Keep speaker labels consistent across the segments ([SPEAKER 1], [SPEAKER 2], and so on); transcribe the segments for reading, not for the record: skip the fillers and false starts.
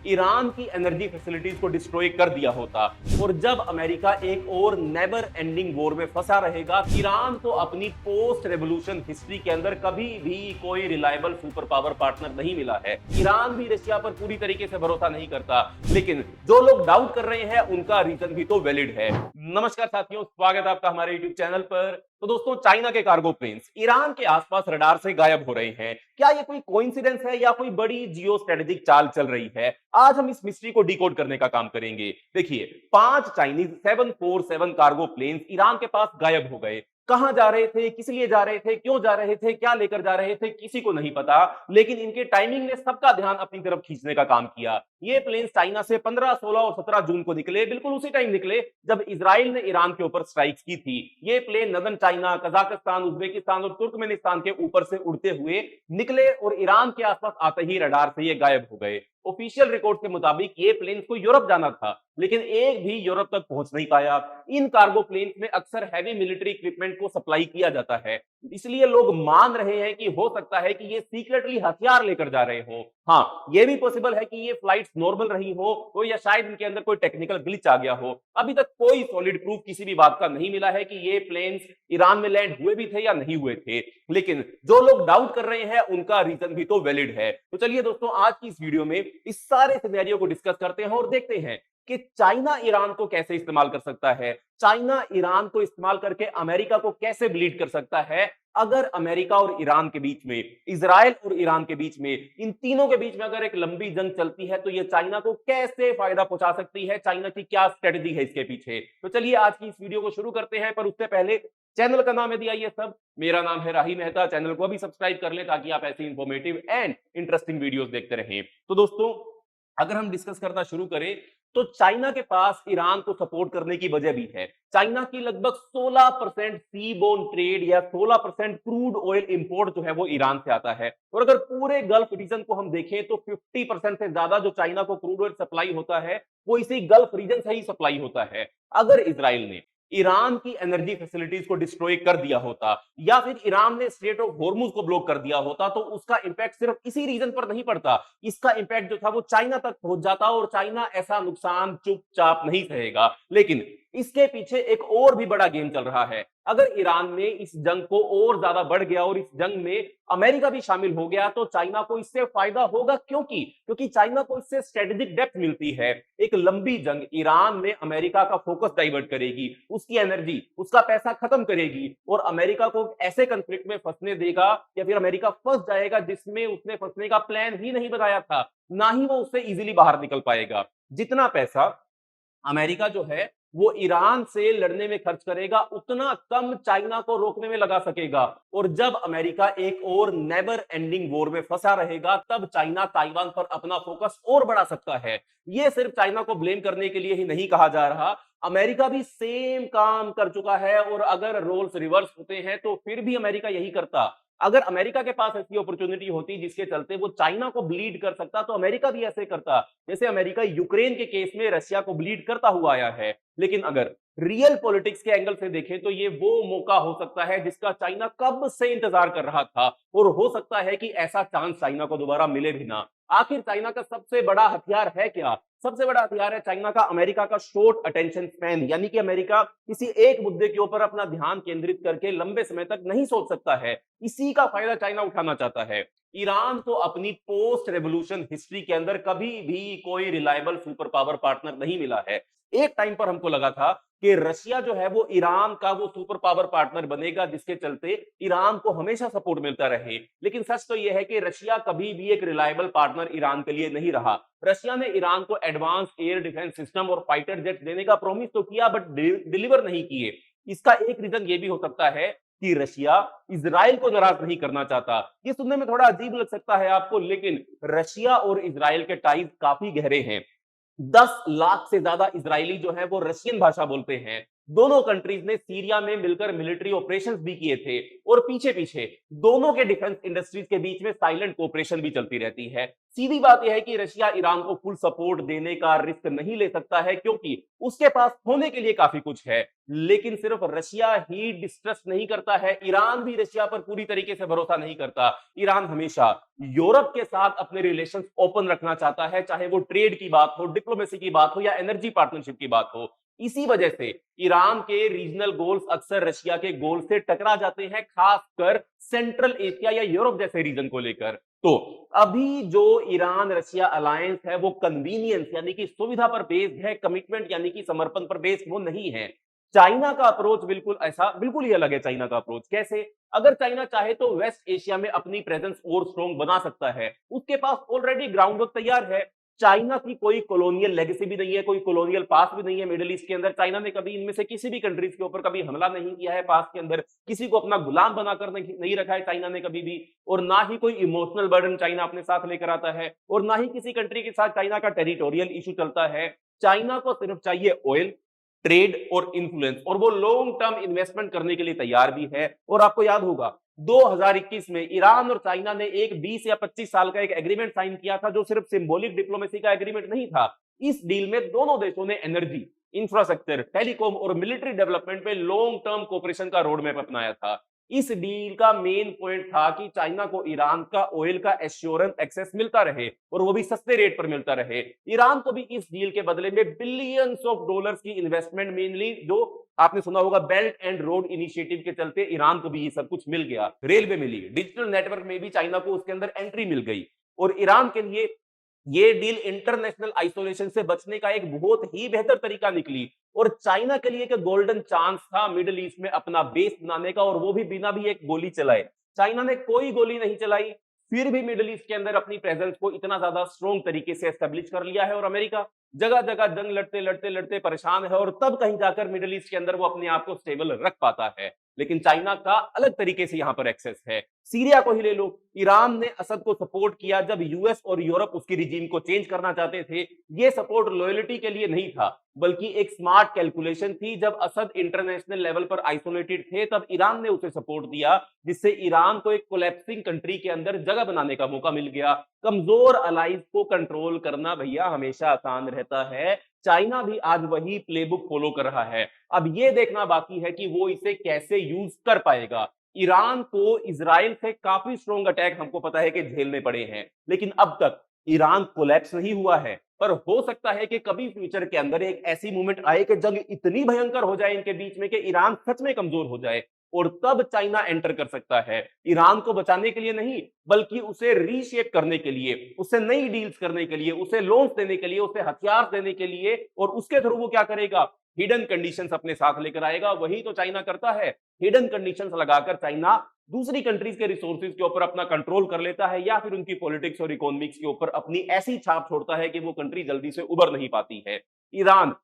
[SPEAKER 1] Iran की energy facilities को destroy कर दिया होता। और जब अमेरिका एक और नेवर एंडिंग वॉर में फंसा रहेगा, ईरान को अपनी पोस्ट रेवोल्यूशन हिस्ट्री के अंदर कभी भी कोई रिलायबल सुपर पावर पार्टनर नहीं मिला है। ईरान भी रशिया पर पूरी तरीके से भरोसा नहीं करता, लेकिन जो लोग डाउट कर रहे हैं उनका रीजन भी तो वैलिड है। नमस्कार साथियों, स्वागत है आपका हमारे यूट्यूब चैनल पर। तो दोस्तों, चाइना के कार्गो प्लेन्स ईरान के आसपास रडार से गायब हो रहे हैं। क्या ये कोई कोइंसिडेंस है या कोई बड़ी जियो स्ट्रेटेजिक चाल चल रही है? आज हम इस मिस्ट्री को डिकोड करने का काम करेंगे। देखिए, 5 चाइनीज 747 कार्गो प्लेन्स ईरान के पास गायब हो गए। कहां जा रहे थे, किस लिए जा रहे थे, क्यों जा रहे थे, क्या लेकर जा रहे थे, किसी को नहीं पता। लेकिन इनके टाइमिंग ने सबका ध्यान अपनी तरफ खींचने का काम किया। ये प्लेन्स चाइना से 15, 16 और 17 जून को निकले। बिल्कुल उसी टाइम निकले जब इजराइल ने ईरान के ऊपर स्ट्राइक्स की थी। ये plane northern China, Kazakhstan, Uzbekistan और तुर्कमेनिस्तान के ऊपर से उड़ते हुए निकले और ईरान के आसपास आते ही रडार से ये गायब हो गए। ऑफिशियल रिकॉर्ड के मुताबिक ये प्लेन्स को यूरोप जाना था, लेकिन एक भी यूरोप तक पहुंच नहीं पाया। इन कार्गो प्लेन्स में अक्सर हैवी मिलिट्री इक्विपमेंट को सप्लाई किया जाता है, इसलिए लोग मान रहे हैं कि हो सकता है कि ये सीक्रेटली हथियार लेकर जा रहे हो। हाँ, ये भी पॉसिबल है कि ये फ्लाइट्स नॉर्मल रही हो तो, या शायद इनके अंदर कोई टेक्निकल ग्लिच आ गया हो। अभी तक कोई सॉलिड प्रूफ किसी भी बात का नहीं मिला है कि ये प्लेन्स ईरान में लैंड हुए भी थे या नहीं हुए थे, लेकिन जो लोग डाउट कर रहे हैं उनका रीजन भी तो वैलिड है। तो चलिए दोस्तों, आज की इस वीडियो में इस सारे सिनेरियो को डिस्कस करते हैं और देखते हैं कि चाइना ईरान को कैसे इस्तेमाल कर सकता है, चाइना ईरान को इस्तेमाल करके अमेरिका को कैसे ब्लीड कर सकता है। अगर अमेरिका और ईरान के बीच में, इजराइल और ईरान के बीच में, इन तीनों के बीच में अगर एक लंबी जंग चलती है तो ये चाइना को कैसे फायदा पहुंचा सकती है, चाइना की क्या स्ट्रेटजी है इसके पीछे। तो चलिए आज की इस वीडियो को शुरू करते हैं, पर उससे पहले चैनल का नाम यदि आइए सब, मेरा नाम है राही मेहता। चैनल को भी सब्सक्राइब कर लें ताकि आप ऐसी इंफॉर्मेटिव एंड इंटरेस्टिंग वीडियोस देखते रहें। तो दोस्तों, अगर हम डिस्कस करना शुरू करें तो चाइना के पास ईरान को सपोर्ट करने की वजह भी है। चाइना की लगभग 16% सी बोन ट्रेड या 16% क्रूड ऑयल इंपोर्ट जो है वो ईरान से आता है। और अगर पूरे गल्फ रीजन को हम देखें तो 50% से ज्यादा जो चाइना को क्रूड ऑयल सप्लाई होता है वो इसी गल्फ रीजन से ही सप्लाई होता है। अगर इजराइल ने ईरान की एनर्जी फैसिलिटीज को डिस्ट्रॉय कर दिया होता या फिर ईरान ने स्ट्रेट ऑफ हॉर्मुज को ब्लॉक कर दिया होता तो उसका इंपैक्ट सिर्फ इसी रीजन पर नहीं पड़ता, इसका इंपैक्ट जो था वो चाइना तक पहुंच जाता और चाइना ऐसा नुकसान चुपचाप नहीं सहेगा। लेकिन इसके पीछे एक और भी बड़ा गेम चल रहा है। अगर ईरान में इस जंग को और ज्यादा बढ़ गया और इस जंग में अमेरिका भी शामिल हो गया तो चाइना को इससे फायदा होगा। क्योंकि चाइना को इससे स्ट्रेटेजिक डेप्थ मिलती है। एक लंबी जंग ईरान में अमेरिका का फोकस डाइवर्ट करेगी, उसकी एनर्जी, उसका पैसा खत्म करेगी और अमेरिका को ऐसे कंफ्लिक्ट में फंसने देगा या फिर अमेरिका फंस जाएगा जिसमें उसने फंसने का प्लान ही नहीं बनाया था, ना ही वो उससे इजीली बाहर निकल पाएगा। जितना पैसा अमेरिका जो है वो ईरान से लड़ने में खर्च करेगा, उतना कम चाइना को रोकने में लगा सकेगा। और जब अमेरिका एक और नेवर एंडिंग वॉर में फंसा रहेगा तब चाइना ताइवान पर अपना फोकस और बढ़ा सकता है। ये सिर्फ चाइना को ब्लेम करने के लिए ही नहीं कहा जा रहा, अमेरिका भी सेम काम कर चुका है। और अगर रोल्स रिवर्स होते हैं तो फिर भी अमेरिका यही करता। अगर अमेरिका के पास ऐसी अपॉर्चुनिटी होती जिसके चलते वो चाइना को ब्लीड कर सकता तो अमेरिका भी ऐसे करता, जैसे अमेरिका यूक्रेन के केस में रशिया को ब्लीड करता हुआ आया है। लेकिन अगर रियल पॉलिटिक्स के एंगल से देखें तो ये वो मौका हो सकता है जिसका चाइना कब से इंतजार कर रहा था, और हो सकता है कि ऐसा चांस चाइना को दोबारा मिले भी ना। आखिर चाइना का सबसे बड़ा हथियार है क्या? सबसे बड़ा हथियार है चाइना का अमेरिका का शॉर्ट अटेंशन स्पैन, यानी कि अमेरिका किसी एक मुद्दे के ऊपर अपना ध्यान केंद्रित करके लंबे समय तक नहीं सोच सकता है। इसी का फायदा चाइना उठाना चाहता है। ईरान को अपनी पोस्ट रेवोल्यूशन हिस्ट्री के अंदर कभी भी कोई रिलायबल सुपर पावर पार्टनर नहीं मिला है। एक टाइम पर हमको लगा था कि रशिया जो है वो ईरान का वो सुपर पावर पार्टनर बनेगा जिसके चलते ईरान को हमेशा सपोर्ट मिलता रहे। लेकिन सच तो यह है कि रशिया कभी भी एक रिलायबल पार्टनर ईरान के लिए नहीं रहा। रशिया ने ईरान को एडवांस एयर डिफेंस सिस्टम और फाइटर जेट देने का प्रॉमिस तो किया, बट डिलीवर नहीं किए। इसका एक रीजन ये भी हो सकता है कि रशिया इजराइल को नाराज नहीं करना चाहता। ये सुनने में थोड़ा अजीब लग सकता है आपको, लेकिन रशिया और इजराइल के टाइज काफी गहरे हैं। 10 लाख से ज्यादा इजरायली जो है वो रशियन भाषा बोलते हैं। दोनों कंट्रीज ने सीरिया में मिलकर मिलिट्री ऑपरेशंस भी किए थे और पीछे पीछे दोनों के डिफेंस इंडस्ट्रीज के बीच में साइलेंट कोऑपरेशन भी चलती रहती है। सीधी बात यह है कि रशिया ईरान को फुल सपोर्ट देने का रिस्क नहीं ले सकता है क्योंकि उसके पास होने के लिए काफी कुछ है, लेकिन सिर्फ रशिया ही डिस्ट्रस्ट नहीं करता है, ईरान भी रशिया पर पूरी तरीके से भरोसा नहीं करता। ईरान हमेशा यूरोप के साथ अपने रिलेशंस ओपन रखना चाहता है, चाहे वो ट्रेड की बात हो, डिप्लोमेसी की बात हो या एनर्जी पार्टनरशिप की बात हो। इसी वजह से ईरान के रीजनल गोल्स अक्सर रशिया के गोल से टकरा जाते हैं, खासकर सेंट्रल एशिया या यूरोप जैसे रीजन को लेकर। तो अभी जो ईरान रशिया अलायंस है वो कन्वीनियंस यानी कि सुविधा पर बेस्ड है, कमिटमेंट यानी कि समर्पण पर बेस्ड वो नहीं है। चाइना का अप्रोच बिल्कुल ही अलग है। चाइना का अप्रोच कैसे? अगर चाइना चाहे तो वेस्ट एशिया में अपनी प्रेजेंस और स्ट्रॉन्ग बना सकता है, उसके पास ऑलरेडी ग्राउंड वर्क तैयार है। चाइना की कोई कॉलोनियल लेगेसी भी नहीं है, कोई कॉलोनियल पास भी नहीं है मिडिल ईस्ट के अंदर। चाइना ने कभी इनमें से किसी भी कंट्रीज के ऊपर कभी हमला नहीं किया है पास के अंदर, किसी को अपना गुलाम बनाकर नहीं रखा है चाइना ने कभी भी, और ना ही कोई इमोशनल बर्डन चाइना अपने साथ लेकर आता है, और ना ही किसी कंट्री के साथ चाइना का टेरिटोरियल इशू चलता है। चाइना को सिर्फ चाहिए ऑयल, ट्रेड और इन्फ्लुएंस, और वो लॉन्ग टर्म इन्वेस्टमेंट करने के लिए तैयार भी है। और आपको याद होगा 2021 में ईरान और चाइना ने एक 20 या 25 साल का एक एग्रीमेंट साइन किया था जो सिर्फ सिंबॉलिक डिप्लोमेसी का एग्रीमेंट नहीं था। इस डील में दोनों देशों ने एनर्जी, इंफ्रास्ट्रक्चर, टेलीकॉम और मिलिट्री डेवलपमेंट में लॉन्ग टर्म कोऑपरेशन का रोड मैप अपनाया था। इस डील का मेन पॉइंट था कि चाइना को ईरान का ऑयल का एश्योरेंस एक्सेस मिलता रहे और वो भी सस्ते रेट पर मिलता रहे। ईरान को भी इस डील के बदले में बिलियंस ऑफ डॉलर्स की इन्वेस्टमेंट, मेनली जो आपने सुना होगा बेल्ट एंड रोड इनिशिएटिव के चलते ईरान को भी ये सब कुछ मिल गया। रेलवे मिली, डिजिटल नेटवर्क में भी चाइना को उसके अंदर एंट्री मिल गई। और ईरान के लिए ये डील इंटरनेशनल आइसोलेशन से बचने का एक बहुत ही बेहतर तरीका निकली, और चाइना के लिए एक गोल्डन चांस था मिडिल ईस्ट में अपना बेस बनाने का, और वो भी बिना भी एक गोली चलाए। चाइना ने कोई गोली नहीं चलाई, फिर भी मिडिल ईस्ट के अंदर अपनी प्रेजेंस को इतना ज्यादा स्ट्रॉन्ग तरीके से एस्टेब्लिश कर लिया है। और अमेरिका जगह जगह जंग लड़ते लड़ते लड़ते परेशान है, और तब कहीं जाकर मिडिल ईस्ट के अंदर वो अपने आप को स्टेबल रख पाता है। लेकिन चाइना का अलग तरीके से यहां पर एक्सेस है। सीरिया को ही ले लो, ईरान ने असद को सपोर्ट किया जब यूएस और यूरोप उसकी रिजीम को चेंज करना चाहते थे। ये सपोर्ट लॉयल्टी के लिए नहीं था, बल्कि एक स्मार्ट कैलकुलेशन थी। जब असद इंटरनेशनल लेवल पर आइसोलेटेड थे तब ईरान ने उसे सपोर्ट दिया, जिससे ईरान को एक कोलैप्सिंग कंट्री के अंदर जगह बनाने का मौका मिल गया। कमजोर अलाइज को कंट्रोल करना भैया हमेशा आसान रहता है। चाइना भी आज वही प्लेबुक फॉलो कर रहा है। अब ये देखना बाकी है कि वो इसे कैसे यूज कर पाएगा। ईरान को इजराइल से काफी स्ट्रॉन्ग अटैक हमको पता है कि झेलने पड़े हैं, लेकिन अब तक ईरान कोलैप्स नहीं हुआ है। पर हो सकता है कि कभी फ्यूचर के अंदर एक ऐसी मूवमेंट आए कि जंग इतनी भयंकर हो जाए इनके बीच में कि ईरान सच में कमजोर हो जाए, और तब चाइना एंटर कर सकता है। ईरान को बचाने के लिए नहीं, बल्कि उसे रीशेप करने के लिए, उसे नई डील्स करने के लिए, उसे लोन्स देने के लिए, उसे हथियार देने के लिए, और उसके थ्रू वो क्या करेगा? हिडन कंडीशंस अपने साथ लेकर आएगा। वही तो चाइना करता है। हिडन कंडीशंस लगाकर चाइना दूसरी कंट्रीज के रिसोर्सेज के ऊपर अपना कंट्रोल कर लेता है, या फिर उनकी पॉलिटिक्स और इकोनॉमिक्स के ऊपर अपनी ऐसी छाप छोड़ता है कि वो कंट्री जल्दी से उबर नहीं पाती है। ईरान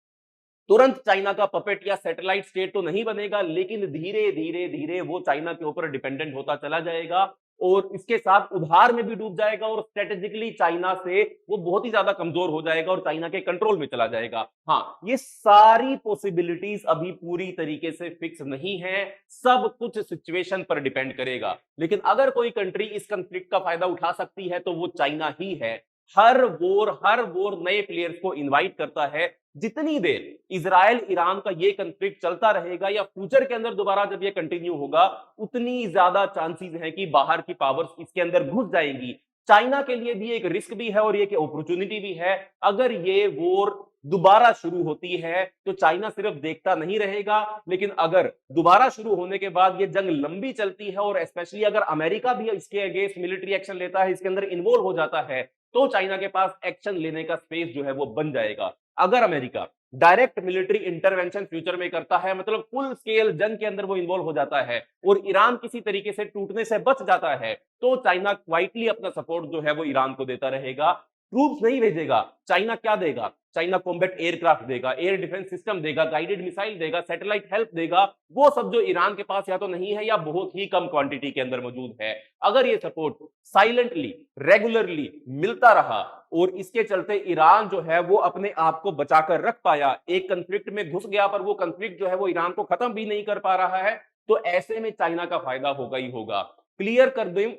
[SPEAKER 1] तुरंत चाइना का पपेट या सैटेलाइट स्टेट तो नहीं बनेगा, लेकिन धीरे धीरे धीरे वो चाइना के ऊपर डिपेंडेंट होता चला जाएगा, और इसके साथ उधार में भी डूब जाएगा, और स्ट्रेटेजिकली चाइना से वो बहुत ही ज्यादा कमजोर हो जाएगा और चाइना के कंट्रोल में चला जाएगा। हाँ, ये सारी पॉसिबिलिटीज अभी पूरी तरीके से फिक्स नहीं है, सब कुछ सिचुएशन पर डिपेंड करेगा। लेकिन अगर कोई कंट्री इस कंफ्लिक्ट का फायदा उठा सकती है तो वो चाइना ही है। हर वोर नए प्लेयर्स को इनवाइट करता है। जितनी देर इजराइल ईरान का ये कंफ्लिक्ट चलता रहेगा या फ्यूचर के अंदर दोबारा जब ये कंटिन्यू होगा, उतनी ज्यादा चांसेस हैं कि बाहर की पावर्स इसके अंदर घुस जाएंगी। चाइना के लिए भी एक रिस्क भी है और ये अपॉर्चुनिटी भी है। अगर ये वॉर दोबारा शुरू होती है तो चाइना सिर्फ देखता नहीं रहेगा, लेकिन अगर दोबारा शुरू होने के बाद ये जंग लंबी चलती है, और स्पेशली अगर अमेरिका भी इसके अगेंस्ट मिलिट्री एक्शन लेता है, इसके अंदर इन्वॉल्व हो जाता है, तो चाइना के पास एक्शन लेने का स्पेस जो है वो बन जाएगा। अगर America direct military intervention future में करता है, मतलब फुल स्केल जंग के अंदर वो इन्वॉल्व हो जाता है, और ईरान किसी तरीके से टूटने से बच जाता है, तो चाइना क्वाइटली अपना सपोर्ट जो है वो ईरान को देता रहेगा। ट्रूप्स नहीं भेजेगा, चाइना क्या देगा? चाइना कॉम्बैट एयरक्राफ्ट देगा, एयर डिफेंस सिस्टम देगा, गाइडेड मिसाइल देगा, सैटेलाइट हेल्प देगा। वो सब जो ईरान के पास या तो नहीं है या बहुत ही कम क्वांटिटी के अंदर मौजूद है। अगर ये सपोर्ट साइलेंटली, रेगुलरली मिलता रहा और इसके चलते ईरान जो है वो अपने आप को बचाकर रख पाया, एक कंफ्लिक्ट में घुस गया पर वो कंफ्लिक्ट जो है वो ईरान को खत्म भी नहीं कर पा रहा है, तो ऐसे में चाइना का फायदा होगा ही होगा। क्लियर कर दूं,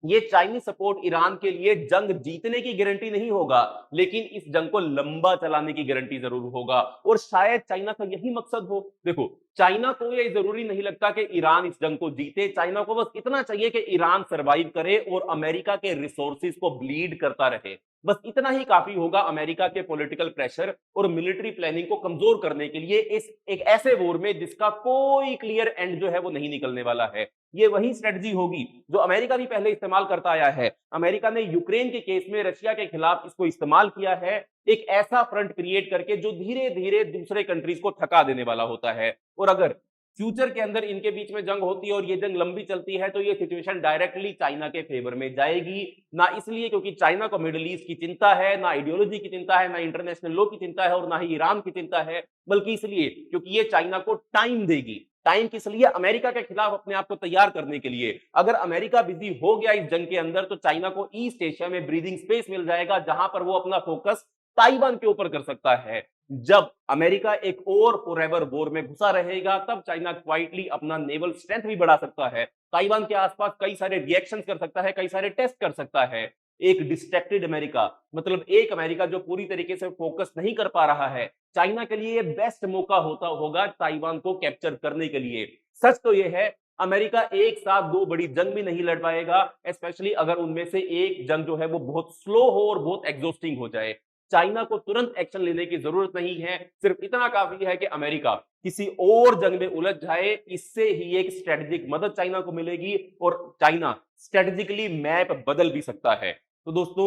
[SPEAKER 1] ये चाइनीज सपोर्ट ईरान के लिए जंग जीतने की गारंटी नहीं होगा, लेकिन इस जंग को लंबा चलाने की गारंटी जरूर होगा। और शायद चाइना का यही मकसद हो। देखो, चाइना को ये जरूरी नहीं लगता कि ईरान इस जंग को जीते, चाइना को बस इतना चाहिए कि ईरान सरवाइव करे और अमेरिका के रिसोर्सेज को ब्लीड करता रहे। बस इतना ही काफी होगा अमेरिका के पॉलिटिकल प्रेशर और मिलिट्री प्लानिंग को कमजोर करने के लिए इस एक ऐसे वॉर में जिसका कोई क्लियर एंड जो है वो नहीं निकलने वाला है। ये वही स्ट्रेटजी होगी जो अमेरिका भी पहले इस्तेमाल करता आया है। अमेरिका ने यूक्रेन के केस में रशिया के खिलाफ इसको इस्तेमाल किया है, एक ऐसा फ्रंट क्रिएट करके जो धीरे धीरे दूसरे कंट्रीज को थका देने वाला होता है। और अगर फ्यूचर के अंदर इनके बीच में जंग होती है और ये जंग लंबी चलती है तो ये सिचुएशन डायरेक्टली चाइना के फेवर में जाएगी। ना इसलिए क्योंकि चाइना को मिडिल ईस्ट की चिंता है, ना आइडियोलॉजी की चिंता है, ना इंटरनेशनल लॉ की चिंता है और ना ही ईरान की चिंता है, बल्कि इसलिए क्योंकि ये चाइना को टाइम देगी। टाइम किस लिए? अमेरिका के खिलाफ अपने आप को तैयार करने के लिए। अगर अमेरिका बिजी हो गया इस जंग के अंदर तो चाइना को ईस्ट एशिया में ब्रीदिंग स्पेस मिल जाएगा, जहां पर वो अपना फोकस ताइवान के ऊपर कर सकता है। जब अमेरिका एक और फॉरएवर वॉर में घुसा रहेगा तब चाइना क्वाइटली अपना नेवल स्ट्रेंथ भी बढ़ा सकता है, ताइवान के आसपास कई सारे रिएक्शंस कर सकता है, कई सारे टेस्ट कर सकता है। एक डिस्ट्रैक्टेड अमेरिका, मतलब एक अमेरिका जो पूरी तरीके से फोकस नहीं कर पा रहा है, चाइना के लिए बेस्ट मौका होता होगा ताइवान को कैप्चर करने के लिए। सच तो यह है, अमेरिका एक साथ दो बड़ी जंग भी नहीं लड़ पाएगा, स्पेशली अगर उनमें से एक जंग जो है वो बहुत स्लो हो और बहुत एग्जॉस्टिंग हो जाए। चाइना को तुरंत एक्शन लेने की जरूरत नहीं है, सिर्फ इतना काफी है कि अमेरिका किसी और जंग में उलझ जाए, इससे ही एक स्ट्रेटेजिक मदद चाइना को मिलेगी और चाइना स्ट्रेटेजिकली मैप बदल भी सकता है। तो दोस्तों,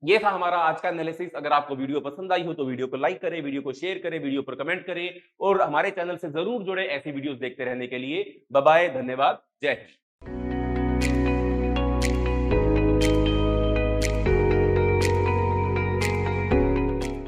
[SPEAKER 1] ये था हमारा आज का एनालिसिस। अगर आपको वीडियो पसंद आई हो तो वीडियो को लाइक करें, वीडियो को शेयर करें, वीडियो पर कमेंट करें और हमारे चैनल से जरूर जुड़े ऐसी वीडियोस देखते रहने के लिए। बाय बाय, धन्यवाद, जय हिंद।